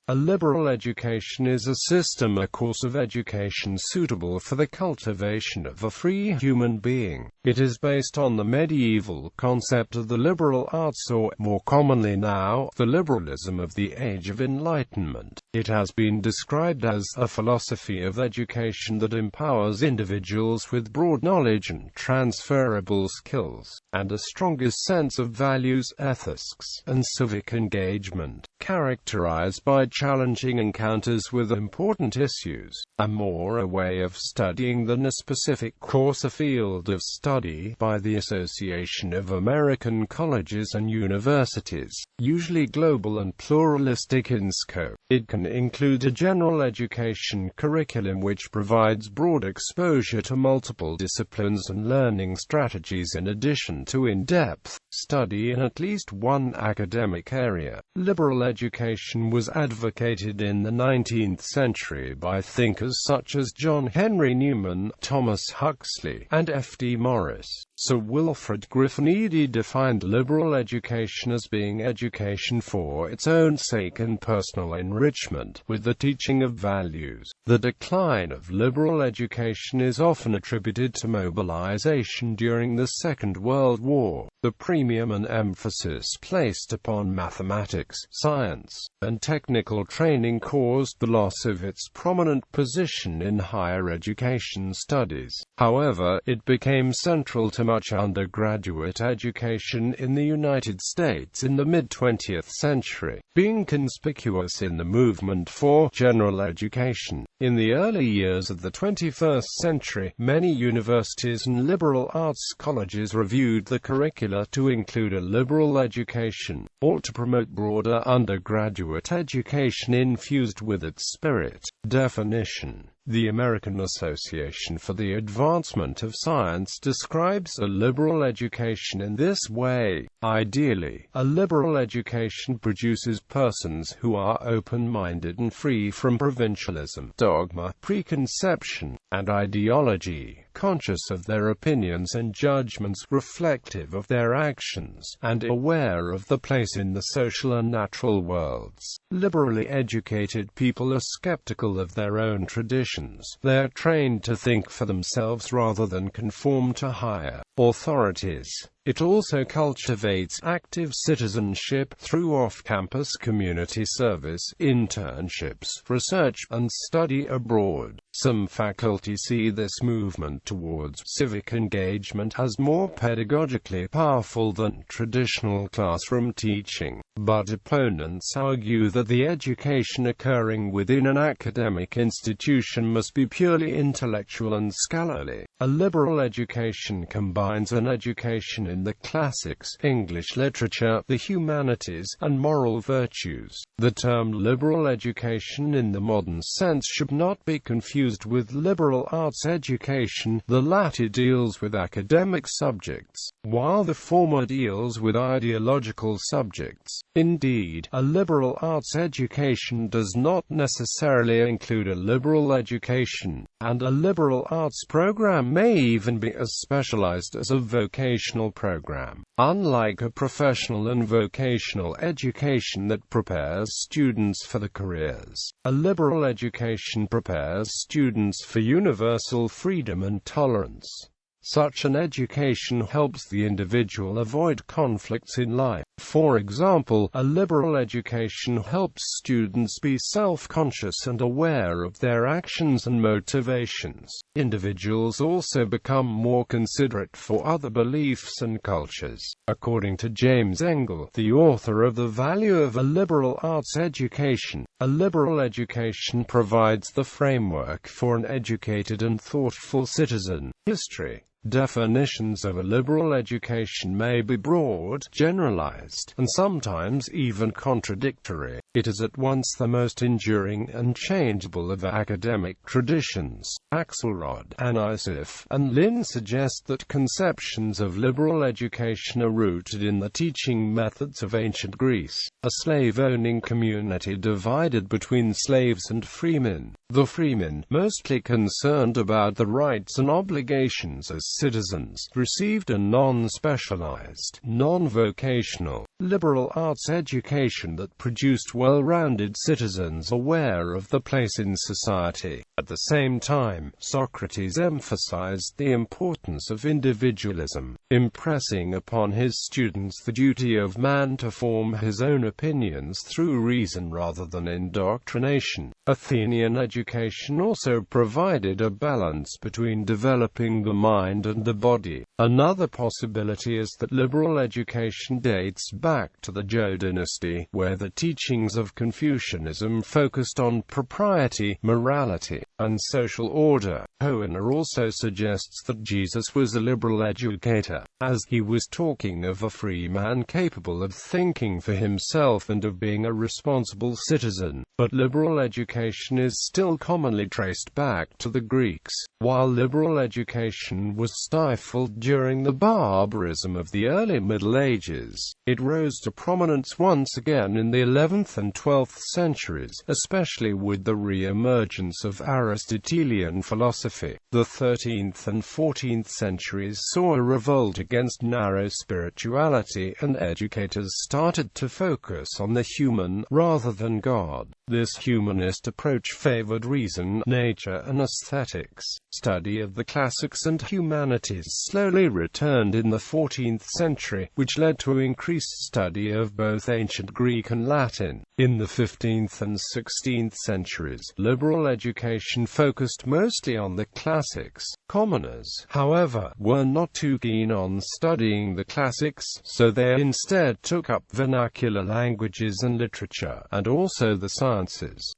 A liberal education is a system or course of education suitable for the cultivation of a free human being. It is based on the medieval concept of the liberal arts, or, more commonly now, the liberalism of the Age of Enlightenment. It has been described as a philosophy of education that empowers individuals with broad knowledge and transferable skills, and a stronger sense of values, ethics, and civic engagement, characterized by challenging encounters with important issues, a way of studying than a specific course, a field of study by the Association of American Colleges and Universities, usually global and pluralistic in scope. It can include a general education curriculum which provides broad exposure to multiple disciplines and learning strategies in addition to in-depth study in at least one academic area. Liberal education was advocated in the 19th century by thinkers such as John Henry Newman, Thomas Huxley, and F.D. Maurice. Sir Wilfrid Griffin Edey defined liberal education as being education for its own sake and personal enrichment, with the teaching of values. The decline of liberal education is often attributed to mobilization during the Second World War, the premium and emphasis placed upon mathematics, science, and technical training caused the loss of its prominent position in higher education studies. However, it became central to much undergraduate education in the United States in the mid-20th century, being conspicuous in the movement for general education. In the early years of the 21st century, many universities and liberal arts colleges reviewed the curricula to include a liberal education, or to promote broader undergraduate education infused with its spirit. Definition: the American Association for the Advancement of Science describes a liberal education in this way. Ideally, a liberal education produces persons who are open-minded and free from provincialism, dogma, preconception, and ideology, conscious of their opinions and judgments, reflective of their actions, and aware of the place in the social and natural worlds. Liberally educated people are skeptical of their own traditions. They are trained to think for themselves rather than conform to higher authorities. It also cultivates active citizenship through off-campus community service, internships, research, and study abroad. Some faculty see this movement towards civic engagement as more pedagogically powerful than traditional classroom teaching, but opponents argue that the education occurring within an academic institution must be purely intellectual and scholarly. A liberal education combines an education in the classics, English literature, the humanities, and moral virtues. The term liberal education in the modern sense should not be confused with liberal arts education. The latter deals with academic subjects, while the former deals with ideological subjects. Indeed, a liberal arts education does not necessarily include a liberal education, and a liberal arts program may even be as specialized as a vocational program. Unlike a professional and vocational education that prepares students for the careers, a liberal education prepares students for universal freedom and tolerance. Such an education helps the individual avoid conflicts in life. For example, a liberal education helps students be self-conscious and aware of their actions and motivations. Individuals also become more considerate for other beliefs and cultures. According to James Engel, the author of The Value of a Liberal Arts Education, a liberal education provides the framework for an educated and thoughtful citizen. History. Definitions of a liberal education may be broad, generalized, and sometimes even contradictory. It is at once the most enduring and changeable of academic traditions. Axelrod, Anisif, and Lynn suggest that conceptions of liberal education are rooted in the teaching methods of ancient Greece, a slave-owning community divided between slaves and freemen. The freemen, mostly concerned about the rights and obligations as citizens, received a non-specialized, non-vocational, liberal arts education that produced well-rounded citizens aware of their place in society. At the same time, Socrates emphasized the importance of individualism, impressing upon his students the duty of man to form his own opinions through reason rather than indoctrination. Athenian education also provided a balance between developing the mind and the body. Another possibility is that liberal education dates back to the Zhou dynasty, where the teachings of Confucianism focused on propriety, morality, and social order. Hoener also suggests that Jesus was a liberal educator, as he was talking of a free man capable of thinking for himself and of being a responsible citizen. But liberal education is still commonly traced back to the Greeks. While liberal education was stifled during the barbarism of the early Middle Ages, it rose to prominence once again in the 11th and 12th centuries, especially with the re-emergence of Aristotelian philosophy. The 13th and 14th centuries saw a revolt against narrow spirituality, and educators started to focus on the human, rather than God. This humanist approach favored reason, nature, and aesthetics. Study of the classics and humanities slowly returned in the 14th century, which led to increased study of both ancient Greek and Latin. In the 15th and 16th centuries, liberal education focused mostly on the classics. Commoners, however, were not too keen on studying the classics, so they instead took up vernacular languages and literature, and also the sciences.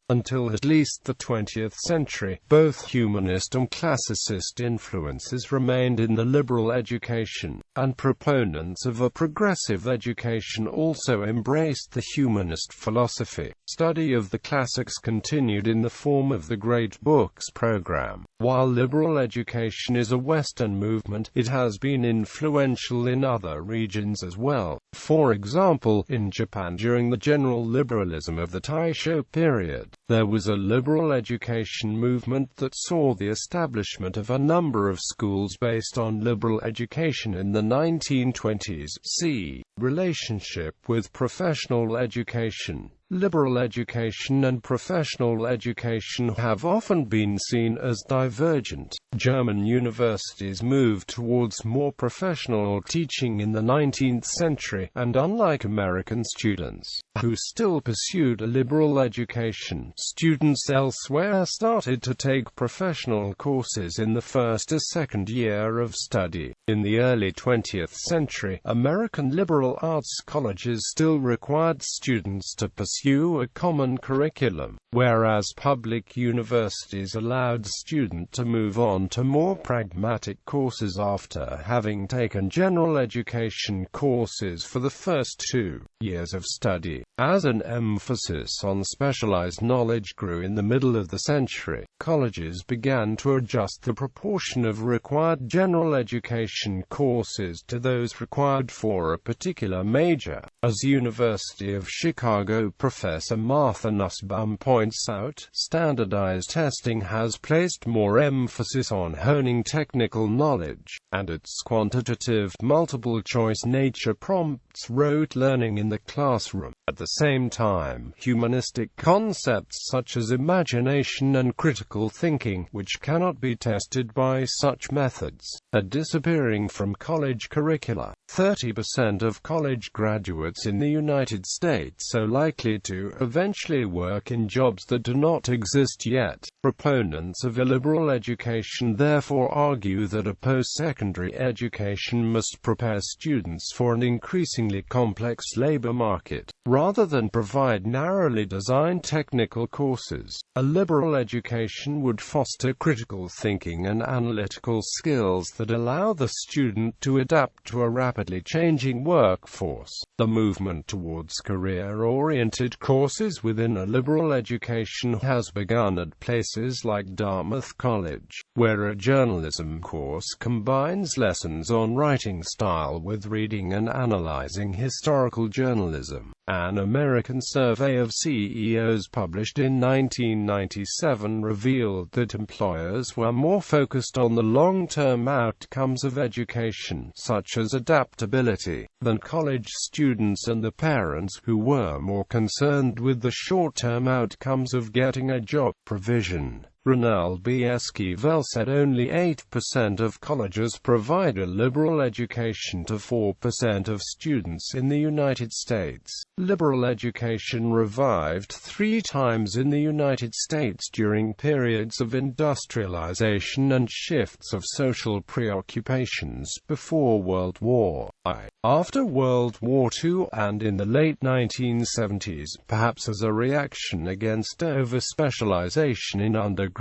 Until at least the 20th century, both humanist and classicist influences remained in the liberal education, and proponents of a progressive education also embraced the humanist philosophy. Study of the classics continued in the form of the Great Books program. While liberal education is a Western movement, it has been influential in other regions as well. For example, in Japan during the general liberalism of the Taisho period, there was a liberal education movement that saw the establishment of a number of schools based on liberal education in the 1920s. C. Relationship with professional education. Liberal education and professional education have often been seen as divergent. German universities moved towards more professional teaching in the 19th century, and unlike American students, who still pursued a liberal education, students elsewhere started to take professional courses in the first or second year of study. In the early 20th century, American liberal arts colleges still required students to pursue a common curriculum, whereas public universities allowed students to move on to more pragmatic courses after having taken general education courses for the first 2 years of study. As an emphasis on specialized knowledge grew in the middle of the century, colleges began to adjust the proportion of required general education courses to those required for a particular major. As University of Chicago Professor Martha Nussbaum points out, standardized testing has placed more emphasis on honing technical knowledge, and its quantitative, multiple-choice nature prompts rote learning in the classroom. At the same time, humanistic concepts such as imagination and critical thinking, which cannot be tested by such methods, are disappearing from college curricula. 30% of college graduates in the United States are likely to eventually work in jobs that do not exist yet. Proponents of a liberal education therefore argue that a post-secondary education must prepare students for an increasingly complex labor market, rather than provide narrowly designed technical courses. A liberal education would foster critical thinking and analytical skills that allow the student to adapt to a rapidly changing workforce. The movement towards career-oriented courses within a liberal education has begun at places like Dartmouth College, where a journalism course combines lessons on writing style with reading and analyzing historical journalism. An American survey of CEOs published in 1997 revealed that employers were more focused on the long-term outcomes of education, such as adaptability, than college students, and the parents who were more concerned with the short-term outcomes of getting a job. Provision. Ronald B. Esquivel said only 8% of colleges provide a liberal education to 4% of students in the United States. Liberal education revived 3 times in the United States during periods of industrialization and shifts of social preoccupations before World War I, after World War II, and in the late 1970s, perhaps as a reaction against over-specialization in undergraduate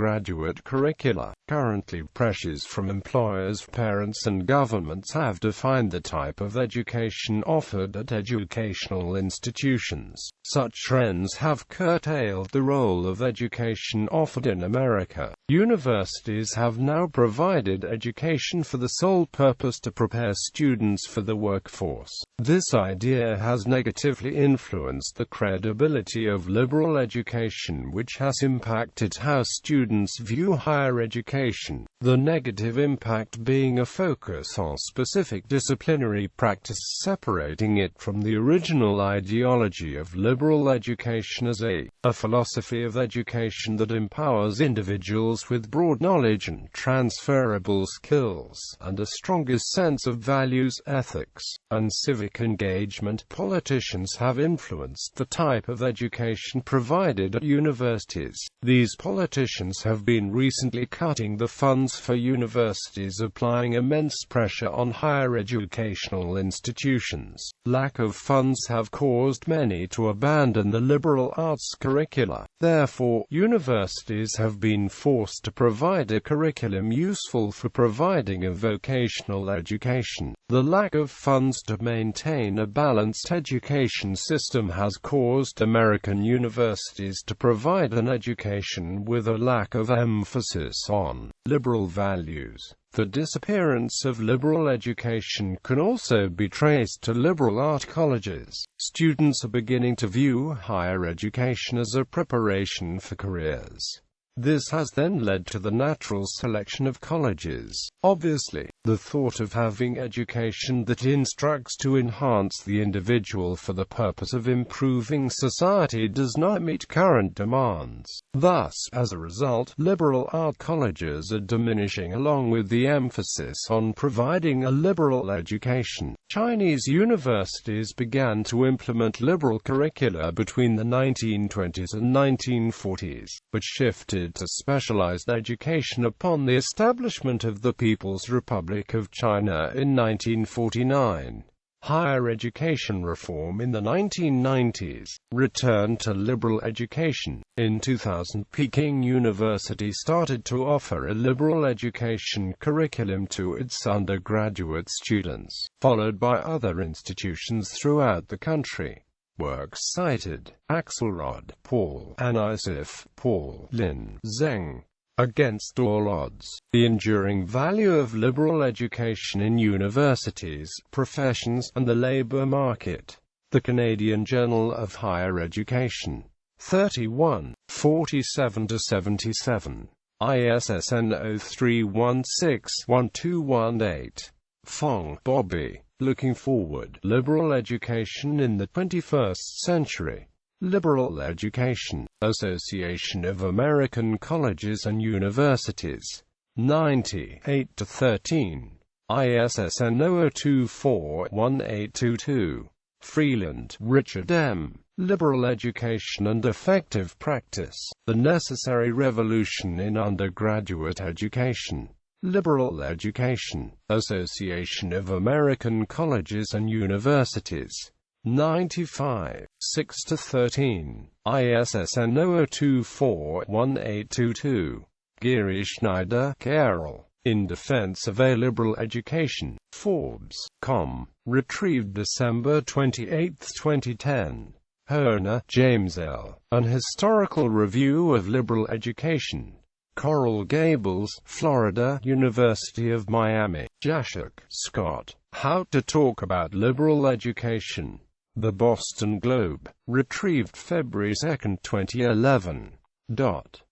curricula. Currently, pressures from employers, parents and governments have defined the type of education offered at educational institutions. Such trends have curtailed the role of education offered in America. Universities have now provided education for the sole purpose to prepare students for the workforce. This idea has negatively influenced the credibility of liberal education, which has impacted how students view higher education. The negative impact being a focus on specific disciplinary practice, separating it from the original ideology of liberal education as a philosophy of education that empowers individuals with broad knowledge and transferable skills, and a stronger sense of values, ethics, and civic engagement. Politicians have influenced the type of education provided at universities. These politicians have been recently cutting the funds for universities, applying immense pressure on higher educational institutions. Lack of funds have caused many to abandon the liberal arts curricula. Therefore, universities have been forced to provide a curriculum useful for providing a vocational education. The lack of funds to maintain a balanced education system has caused American universities to provide an education with a lack of emphasis on liberal values. The disappearance of liberal education can also be traced to liberal art colleges. Students are beginning to view higher education as a preparation for careers. This has then led to the natural selection of colleges. Obviously, the thought of having education that instructs to enhance the individual for the purpose of improving society does not meet current demands. Thus, as a result, liberal art colleges are diminishing along with the emphasis on providing a liberal education. Chinese universities began to implement liberal curricula between the 1920s and 1940s, but shifted to specialized education upon the establishment of the People's Republic of China in 1949. Higher education reform in the 1990s returned to liberal education. In 2000, Peking University started to offer a liberal education curriculum to its undergraduate students, followed by other institutions throughout the country. Works cited: Axelrod, Paul, Anisif, Paul, Lin, Zheng. Against All Odds. The enduring value of liberal education in universities, professions, and the labor market. The Canadian Journal of Higher Education. 31. 47-77. ISSN 03161218. Fong, Bobby. Looking Forward. Liberal Education in the 21st Century. Liberal Education. Association of American Colleges and Universities. 98-13. ISSN 00241822. Freeland, Richard M. Liberal Education and Effective Practice. The Necessary Revolution in Undergraduate Education. Liberal Education. Association of American Colleges and Universities. 95. 6-13. ISSN 00241822. Geary Schneider, Carol. In Defense of a Liberal Education. Forbes.com. Retrieved December 28, 2010. Hoerner, James L. An Historical Review of Liberal Education. Coral Gables, Florida, University of Miami. Jashuk, Scott. How to Talk About Liberal Education. The Boston Globe. Retrieved February 2, 2011.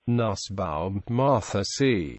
Nussbaum, Martha C.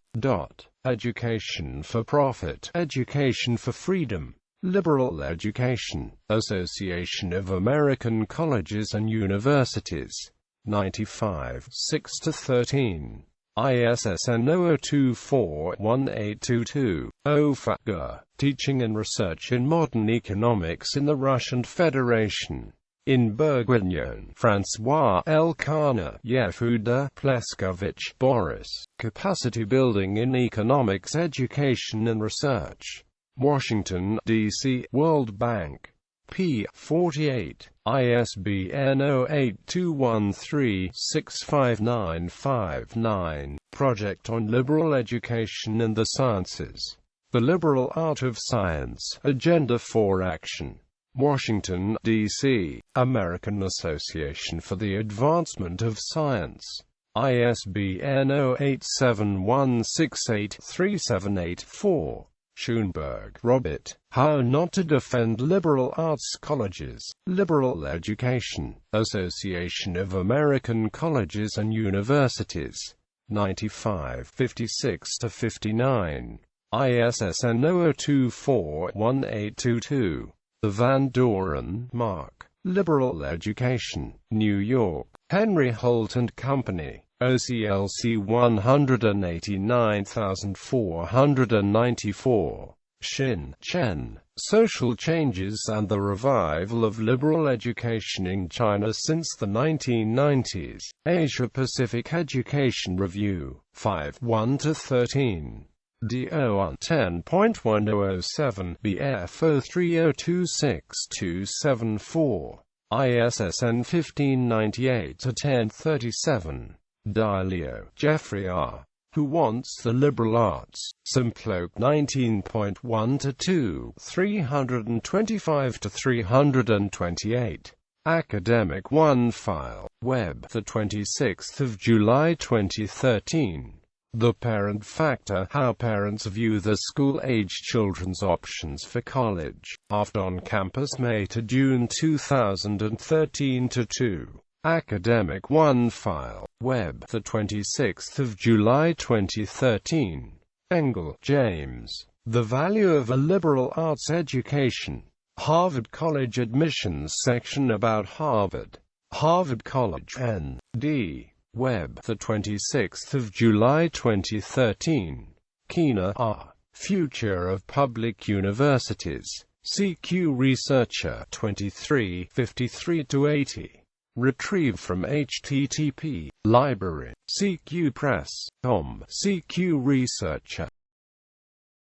Education for Profit, Education for Freedom. Liberal Education, Association of American Colleges and Universities. 95, 6-13. ISSN 00241822. OFAGA, Teaching and Research in Modern Economics in the Russian Federation. In Bourguignon, François Elkanah, Yehuda Pleskovich, Boris. Capacity Building in Economics Education and Research. Washington, D.C., World Bank. p. 48, ISBN 0821365959, Project on Liberal Education and the Sciences. The Liberal Art of Science, Agenda for Action. Washington, D.C., American Association for the Advancement of Science. ISBN 0871683784. Schoenberg, Robert. How Not to Defend Liberal Arts Colleges. Liberal Education, Association of American Colleges and Universities. 95, 56-59. ISSN 00241822. The Van Doren, Mark. Liberal Education, New York. Henry Holt and Company. OCLC 189494. Shin, Chen. Social Changes and the Revival of Liberal Education in China Since the 1990s. Asia-Pacific Education Review. 5, 1-13. DO 10.1007, BF 030262274. ISSN 1598-1037. D'Ailio, Jeffrey R. Who Wants the Liberal Arts? Simploke 19.1-2, 325-328. Academic 1 File. Web, 26 July 2013. The Parent Factor: How Parents View the School-Age Children's Options for College. After On Campus, May to June 2013-2. Academic 1 File. Web, 26 July 2013. Engel, James. The Value of a Liberal Arts Education. Harvard College Admissions Section about Harvard. Harvard College, N.D. Web, 26 July 2013. Keener, R. Future of Public Universities. CQ Researcher 23, 53-80. Retrieved from http://library.cqpress.com. CQ Researcher